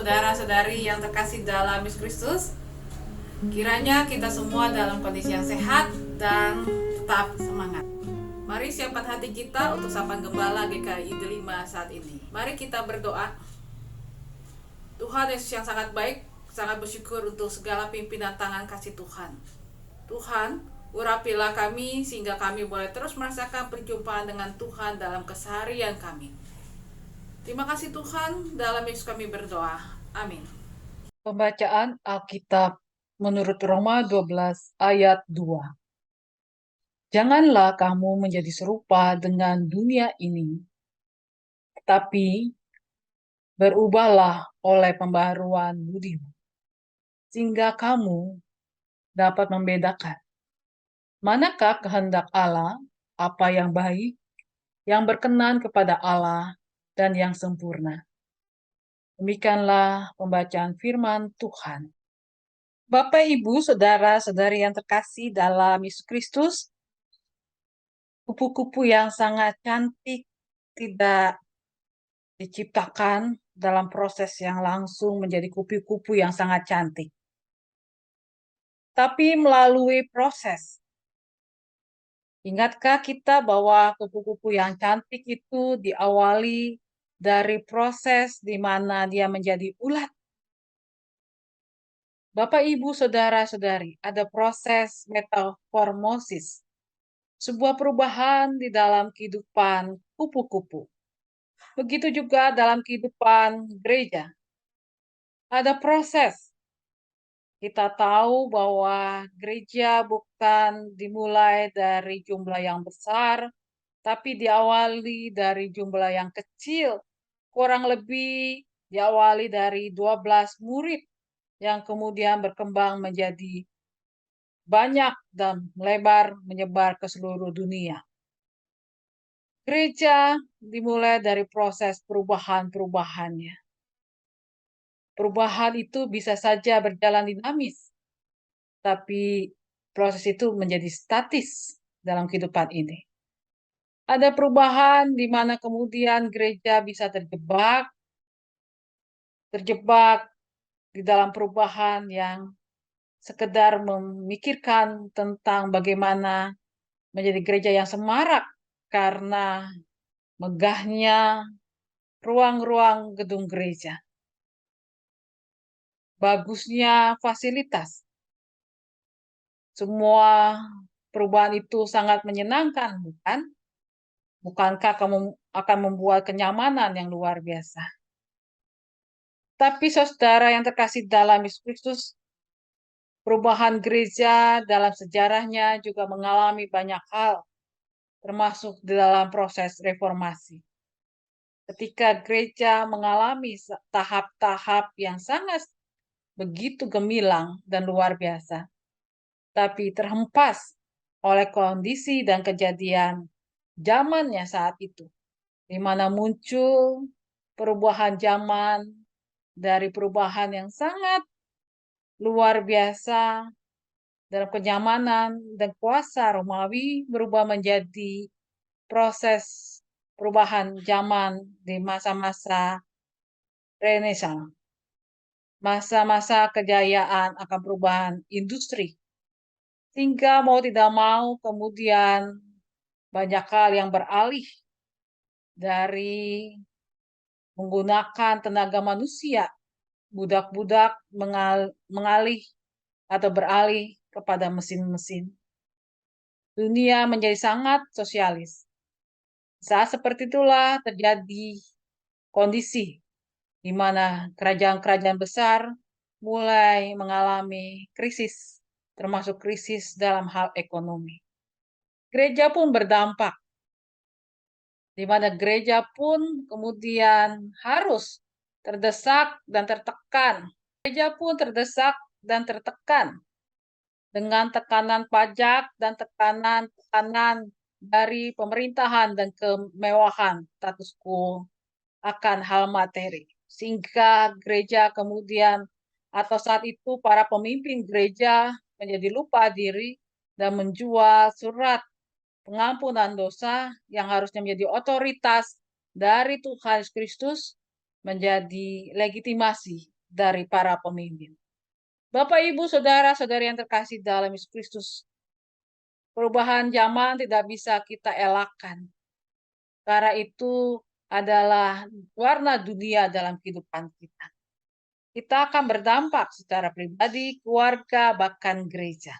saudara-saudari yang terkasih dalam Yesus Kristus, kiranya kita semua dalam kondisi yang sehat dan tetap semangat. Mari siapkan hati kita untuk sapaan Gembala GKI Delima saat ini. Mari kita berdoa. Tuhan Yesus yang sangat baik, sangat bersyukur untuk segala pimpinan tangan kasih Tuhan. Tuhan, urapilah kami sehingga kami boleh terus merasakan perjumpaan dengan Tuhan dalam keseharian kami. Terima kasih Tuhan, dalam Yesus kami berdoa. Amin. Pembacaan Alkitab menurut Roma 12 ayat 2. Janganlah kamu menjadi serupa dengan dunia ini, tetapi berubahlah oleh pembaharuan budimu, sehingga kamu dapat membedakan manakah kehendak Allah, apa yang baik, yang berkenan kepada Allah, dan yang sempurna. Demikianlah pembacaan firman Tuhan. Bapak, Ibu, Saudara-saudari yang terkasih dalam Yesus Kristus, kupu-kupu yang sangat cantik tidak diciptakan dalam proses yang langsung menjadi kupu-kupu yang sangat cantik, tapi melalui proses. Ingatkah kita bahwa kupu-kupu yang cantik itu diawali dari proses di mana dia menjadi ulat? Bapak, Ibu, Saudara-saudari, ada proses metamorfosis, sebuah perubahan di dalam kehidupan kupu-kupu. Begitu juga dalam kehidupan gereja. Ada proses. Kita tahu bahwa gereja bukan dimulai dari jumlah yang besar, tapi diawali dari jumlah yang kecil. Kurang lebih diawali dari 12 murid yang kemudian berkembang menjadi banyak dan melebar menyebar ke seluruh dunia. Gereja dimulai dari proses perubahan-perubahannya. Perubahan itu bisa saja berjalan dinamis, tapi proses itu menjadi statis dalam kehidupan ini. Ada perubahan di mana kemudian gereja bisa terjebak di dalam perubahan yang sekedar memikirkan tentang bagaimana menjadi gereja yang semarak karena megahnya ruang-ruang gedung gereja, bagusnya fasilitas. Semua perubahan itu sangat menyenangkan, bukan? Bukankah kamu akan membuat kenyamanan yang luar biasa? Tapi saudara yang terkasih dalam Yesus Kristus, perubahan gereja dalam sejarahnya juga mengalami banyak hal, termasuk di dalam proses reformasi. Ketika gereja mengalami tahap-tahap yang sangat begitu gemilang dan luar biasa, tapi terhempas oleh kondisi dan kejadian zamannya saat itu, di mana muncul perubahan zaman dari perubahan yang sangat luar biasa dalam kenyamanan dan kuasa Romawi berubah menjadi proses perubahan zaman di masa-masa Renaissance, masa-masa kejayaan akan perubahan industri. Sehingga mau tidak mau kemudian banyak hal yang beralih dari menggunakan tenaga manusia, budak-budak mengalih atau beralih kepada mesin-mesin. Dunia menjadi sangat sosialis. Saat seperti itulah terjadi kondisi di mana kerajaan-kerajaan besar mulai mengalami krisis, termasuk krisis dalam hal ekonomi. Gereja pun berdampak, di mana gereja pun kemudian harus terdesak dan tertekan. Gereja pun terdesak dan tertekan dengan tekanan pajak dan tekanan dari pemerintahan dan kemewahan status quo akan hal materi. Sehingga gereja kemudian atau saat itu para pemimpin gereja menjadi lupa diri dan menjual surat pengampunan dosa yang harusnya menjadi otoritas dari Tuhan Yesus Kristus menjadi legitimasi dari para pemimpin. Bapak, Ibu, Saudara-saudari yang terkasih dalam Yesus Kristus, perubahan zaman tidak bisa kita elakkan. Karena itu adalah warna dunia dalam kehidupan kita. Kita akan berdampak secara pribadi, keluarga, bahkan gereja.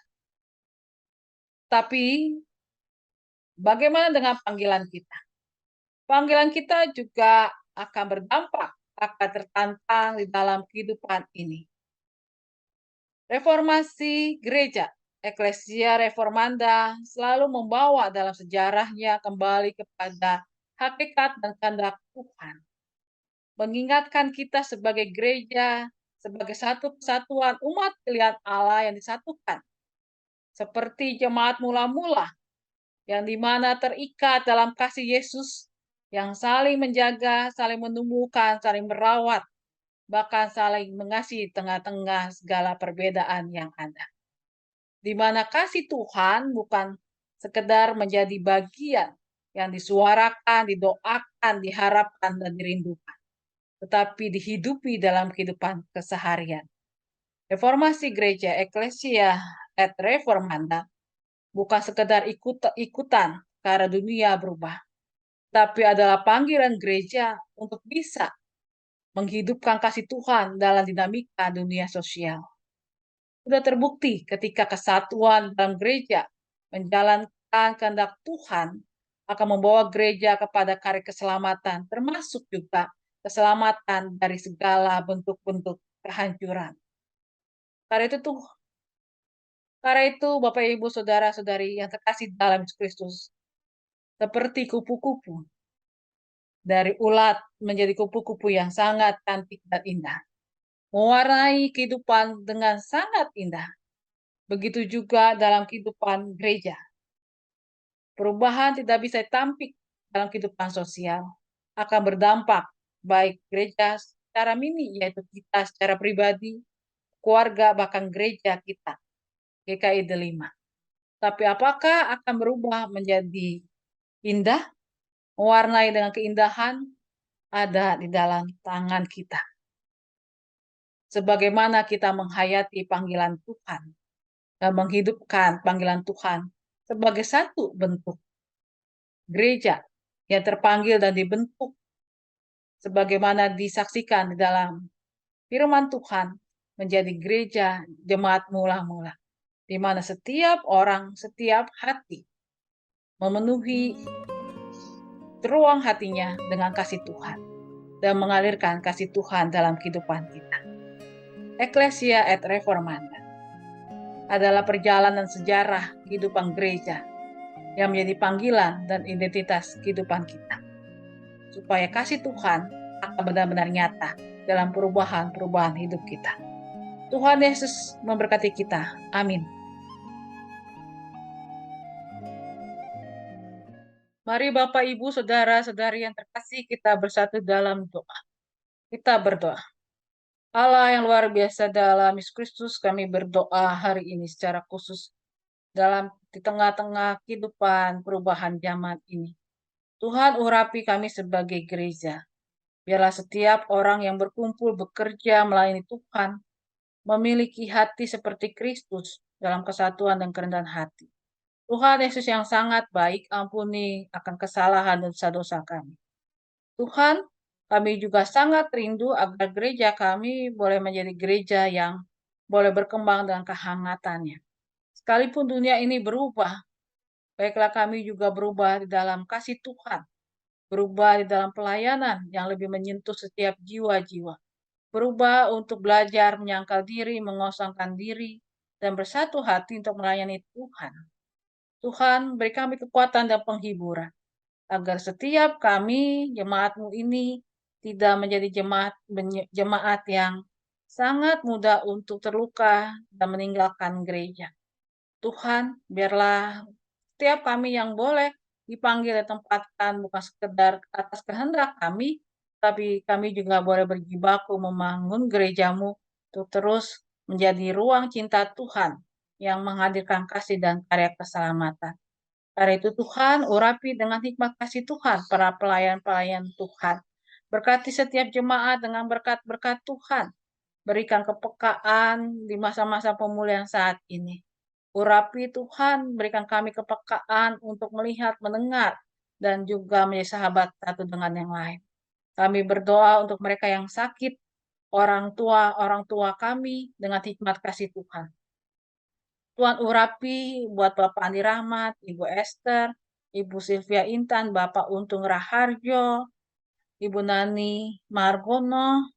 Tapi bagaimana dengan panggilan kita? Panggilan kita juga akan berdampak, akan tertantang di dalam kehidupan ini. Reformasi gereja, Eklesia Reformanda, selalu membawa dalam sejarahnya kembali kepada hakikat dan kehendak Tuhan. Mengingatkan kita sebagai gereja, sebagai satu kesatuan umat pilihan Allah yang disatukan. Seperti jemaat mula-mula, yang dimana terikat dalam kasih Yesus, yang saling menjaga, saling menumbuhkan, saling merawat, bahkan saling mengasihi tengah-tengah segala perbedaan yang ada. Di mana kasih Tuhan bukan sekedar menjadi bagian yang disuarakan, didoakan, diharapkan, dan dirindukan, tetapi dihidupi dalam kehidupan keseharian. Reformasi gereja Eklesia et Reformanda bukan sekedar ikutan karena dunia berubah, tapi adalah panggilan gereja untuk bisa menghidupkan kasih Tuhan dalam dinamika dunia sosial. Sudah terbukti ketika kesatuan dalam gereja menjalankan kehendak Tuhan akan membawa gereja kepada karya keselamatan, termasuk juga keselamatan dari segala bentuk-bentuk kehancuran. Karena itu Bapak Ibu Saudara-saudari yang terkasih dalam Yesus Kristus, seperti kupu-kupu dari ulat menjadi kupu-kupu yang sangat cantik dan indah, mewarnai kehidupan dengan sangat indah. Begitu juga dalam kehidupan gereja. Perubahan tidak bisa ditampik dalam kehidupan sosial, akan berdampak baik gereja secara mini, yaitu kita secara pribadi, keluarga, bahkan gereja kita, GKI Delima. Tapi apakah akan berubah menjadi indah, mewarnai dengan keindahan, ada di dalam tangan kita. Sebagaimana kita menghayati panggilan Tuhan dan menghidupkan panggilan Tuhan sebagai satu bentuk gereja yang terpanggil dan dibentuk sebagaimana disaksikan di dalam firman Tuhan menjadi gereja jemaat mula-mula, di mana setiap orang, setiap hati memenuhi ruang hatinya dengan kasih Tuhan dan mengalirkan kasih Tuhan dalam kehidupan kita. Eklesia et Reformanda adalah perjalanan sejarah kehidupan gereja yang menjadi panggilan dan identitas kehidupan kita. Supaya kasih Tuhan akan benar-benar nyata dalam perubahan-perubahan hidup kita. Tuhan Yesus memberkati kita. Amin. Mari Bapak, Ibu, Saudara-saudari yang terkasih, kita bersatu dalam doa. Kita berdoa. Allah yang luar biasa dalam Yesus Kristus, kami berdoa hari ini secara khusus di tengah-tengah kehidupan perubahan zaman ini. Tuhan urapi kami sebagai gereja. Biarlah setiap orang yang berkumpul bekerja melayani Tuhan memiliki hati seperti Kristus dalam kesatuan dan kerendahan hati. Tuhan Yesus yang sangat baik, ampuni akan kesalahan dan dosa-dosa kami. Tuhan, kami juga sangat rindu agar gereja kami boleh menjadi gereja yang boleh berkembang dengan kehangatannya. Sekalipun dunia ini berubah, baiklah kami juga berubah di dalam kasih Tuhan, berubah di dalam pelayanan yang lebih menyentuh setiap jiwa-jiwa, berubah untuk belajar menyangkal diri, mengosongkan diri, dan bersatu hati untuk melayani Tuhan. Tuhan, beri kami kekuatan dan penghiburan, agar setiap kami, jemaat-Mu ini, tidak menjadi jemaat yang sangat mudah untuk terluka dan meninggalkan gereja. Tuhan, biarlah setiap kami yang boleh dipanggil dan tempatkan bukan sekedar atas kehendak kami, tapi kami juga boleh berjibaku membangun gereja-Mu untuk terus menjadi ruang cinta Tuhan yang menghadirkan kasih dan karya keselamatan. Karena itu Tuhan, urapi dengan hikmat kasih Tuhan para pelayan-pelayan Tuhan. Berkati setiap jemaat dengan berkat-berkat Tuhan. berikan kepekaan di masa-masa pemulihan saat ini. Urapi Tuhan, berikan kami kepekaan untuk melihat, mendengar, dan juga menjadi sahabat satu dengan yang lain. Kami berdoa untuk mereka yang sakit, orang tua kami dengan hikmat kasih Tuhan. Tuhan urapi buat Bapak Andi Rahmat, Ibu Esther, Ibu Sylvia Intan, Bapak Untung Raharjo, Ibu Nani Margono,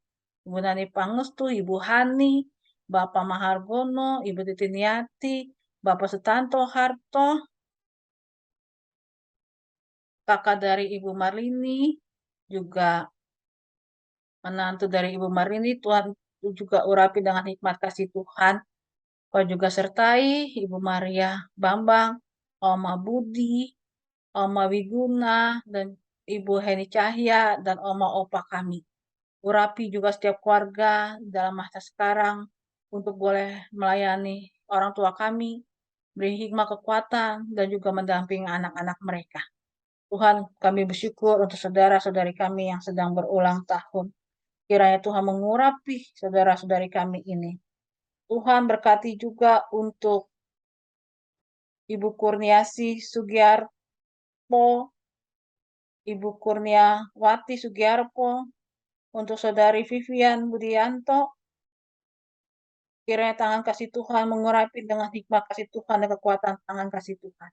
Ibu Nani Pangestu, Ibu Hani, Bapak Mahargono, Ibu Titiniati, Bapak Sutanto Harto, kakak dari Ibu Marlini, juga menantu dari Ibu Marlini, Tuhan juga urapi dengan hikmat kasih Tuhan. Kau juga sertai Ibu Maria Bambang, Oma Budi, Oma Wiguna, dan Ibu Heni Cahya, dan Oma Opa kami. Urapi juga setiap keluarga dalam masa sekarang untuk boleh melayani orang tua kami, beri hikmah kekuatan, dan juga mendampingi anak-anak mereka. Tuhan, kami bersyukur untuk saudara-saudari kami yang sedang berulang tahun. Kiranya Tuhan mengurapi saudara-saudari kami ini. Tuhan berkati juga untuk Ibu Kurniasi Sugiarpo, Ibu Kurniawati Sugiarpo, untuk Saudari Vivian Budianto. Kiranya tangan kasih Tuhan mengurapi dengan hikmat kasih Tuhan dan kekuatan tangan kasih Tuhan.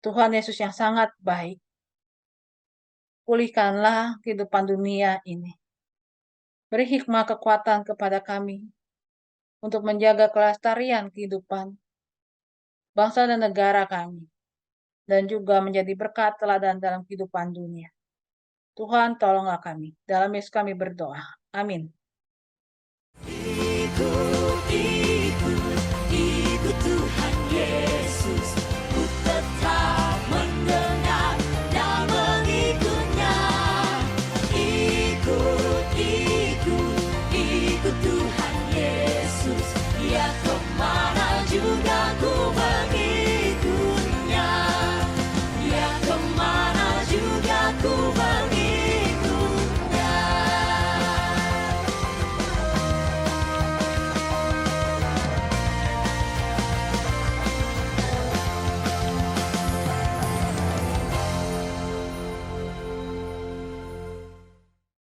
Tuhan Yesus yang sangat baik, pulihkanlah kehidupan dunia ini. Beri hikmah kekuatan kepada kami untuk menjaga kelestarian kehidupan bangsa dan negara kami, dan juga menjadi berkat teladan dalam kehidupan dunia. Tuhan, tolonglah kami. Dalam Yesus kami berdoa. Amin.